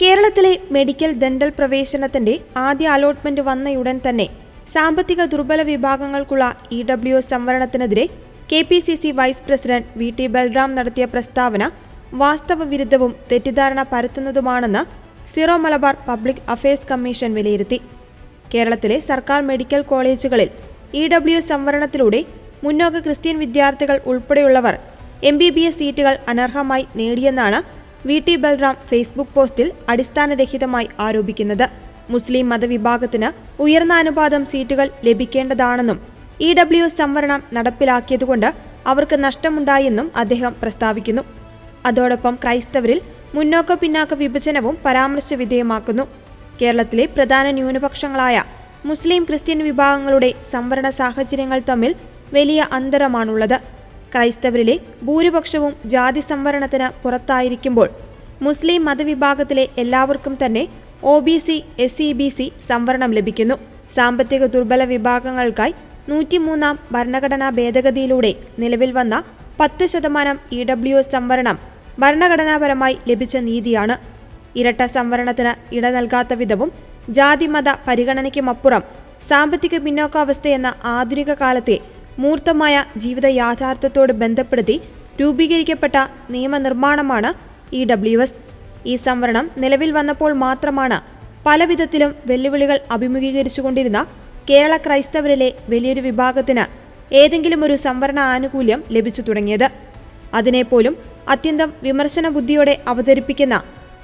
കേരളത്തിലെ medical dental പ്രവേശനത്തിന്റെ ആദ്യ allotment വന്നയുടൻ തന്നെ സാമ്പത്തിക ദുർബല വിഭാഗങ്ങൾക്കുള്ള EWS സംവരണത്തിനെതിരെ KPCC vice president VT Balram നടത്തിയ പ്രസ്താവന വാസ്തവ വിരുദ്ധവും തെറ്റിദ്ധാരണ പരത്തുന്നതുമാണെന്ന് Syro Malabar public affairs commission വിലയിരുത്തി. കേരളത്തിലെ സർക്കാർ മെഡിക്കൽ കോളേജുകളിൽ EWS സംവരണത്തിലൂടെ മുന്നോക്ക ക്രിസ്ത്യൻ വിദ്യാർത്ഥികൾ ഉൾപ്പെടെയുള്ളവർ MBBS സീറ്റുകൾ അനർഹമായി നേടിയെന്നാണ് VT ബൽറാം ഫേസ്ബുക്ക് പോസ്റ്റിൽ അടിസ്ഥാനരഹിതമായി ആരോപിക്കുന്നത്. മുസ്ലിം മതവിഭാഗത്തിന് ഉയർന്ന അനുപാതം സീറ്റുകൾ ലഭിക്കേണ്ടതാണെന്നും EWS സംവരണം നടപ്പിലാക്കിയതുകൊണ്ട് അവർക്ക് നഷ്ടമുണ്ടായെന്നും അദ്ദേഹം പ്രസ്താവിക്കുന്നു. അതോടൊപ്പം ക്രൈസ്തവരിൽ മുന്നോക്ക പിന്നാക്ക വിഭജനവും പരാമർശ വിധേയമാക്കുന്നു. കേരളത്തിലെ പ്രധാന ന്യൂനപക്ഷങ്ങളായ മുസ്ലിം ക്രിസ്ത്യൻ വിഭാഗങ്ങളുടെ സംവരണ സാഹചര്യങ്ങൾ തമ്മിൽ വലിയ അന്തരമാണുള്ളത്. ക്രൈസ്തവരിലെ ഭൂരിപക്ഷവും ജാതി സംവരണത്തിന് പുറത്തായിരിക്കുമ്പോൾ മുസ്ലിം മതവിഭാഗത്തിലെ എല്ലാവർക്കും തന്നെ OBC SEBC സംവരണം ലഭിക്കുന്നു. സാമ്പത്തിക ദുർബല വിഭാഗങ്ങൾക്കായി 103-ാം ഭരണഘടനാ ഭേദഗതിയിലൂടെ നിലവിൽ വന്ന 10% EWS സംവരണം ഭരണഘടനാപരമായി ലഭിച്ച നീതിയാണ്. ഇരട്ട സംവരണത്തിന് ഇട നൽകാത്ത വിധവും ജാതിമത പരിഗണനയ്ക്കുമപ്പുറം സാമ്പത്തിക പിന്നോക്കാവസ്ഥയെന്ന ആധുനിക കാലത്തെ മൂർത്തമായ ജീവിത യാഥാർത്ഥ്യത്തോട് ബന്ധപ്പെടുത്തി രൂപീകരിക്കപ്പെട്ട നിയമനിർമ്മാണമാണ് EWS. ഈ സംവരണം നിലവിൽ വന്നപ്പോൾ മാത്രമാണ് പലവിധത്തിലും വെല്ലുവിളികൾ അഭിമുഖീകരിച്ചുകൊണ്ടിരുന്ന കേരള ക്രൈസ്തവരിലെ വലിയൊരു വിഭാഗത്തിന് ഏതെങ്കിലും ഒരു സംവരണ ആനുകൂല്യം ലഭിച്ചു തുടങ്ങിയത്. അതിനെപ്പോലും അത്യന്തം വിമർശന ബുദ്ധിയോടെ അവതരിപ്പിക്കുന്ന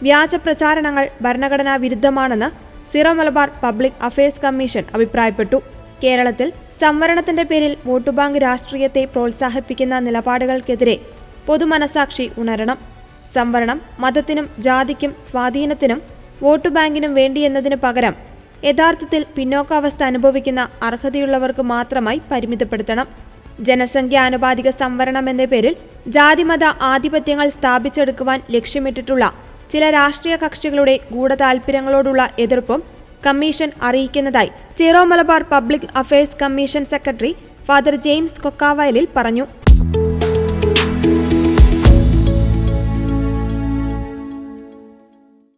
വ്യാജ പ്രചാരണങ്ങൾ ഭരണഘടനാ വിരുദ്ധമാണെന്ന് Syro Malabar public affairs commission അഭിപ്രായപ്പെട്ടു. കേരളത്തിൽ സംവരണത്തിന്റെ പേരിൽ വോട്ട് ബാങ്ക് രാഷ്ട്രീയത്തെ പ്രോത്സാഹിപ്പിക്കുന്ന നിലപാടുകൾക്കെതിരെ പൊതുമനസാക്ഷി ഉണരണം. സംവരണം മതത്തിനും ജാതിക്കും സ്വാധീനത്തിനും വോട്ട് ബാങ്കിനും വേണ്ടിയെന്നതിന് പകരം യഥാർത്ഥത്തിൽ പിന്നോക്കാവസ്ഥ അനുഭവിക്കുന്ന അർഹതയുള്ളവർക്ക് മാത്രമായി പരിമിതപ്പെടുത്തണം. ജനസംഖ്യാനുപാതിക സംവരണം എന്ന പേരിൽ ജാതിമത ആധിപത്യങ്ങൾ സ്ഥാപിച്ചെടുക്കുവാൻ ലക്ഷ്യമിട്ടിട്ടുള്ള ചില രാഷ്ട്രീയ കക്ഷികളുടെ ഗൂഢതാൽപര്യങ്ങളോടുള്ള എതിർപ്പും കമ്മീഷൻ അറിയിക്കുന്നതായി Syro Malabar public affairs commission secretary father James Kokkavayalil പറഞ്ഞു.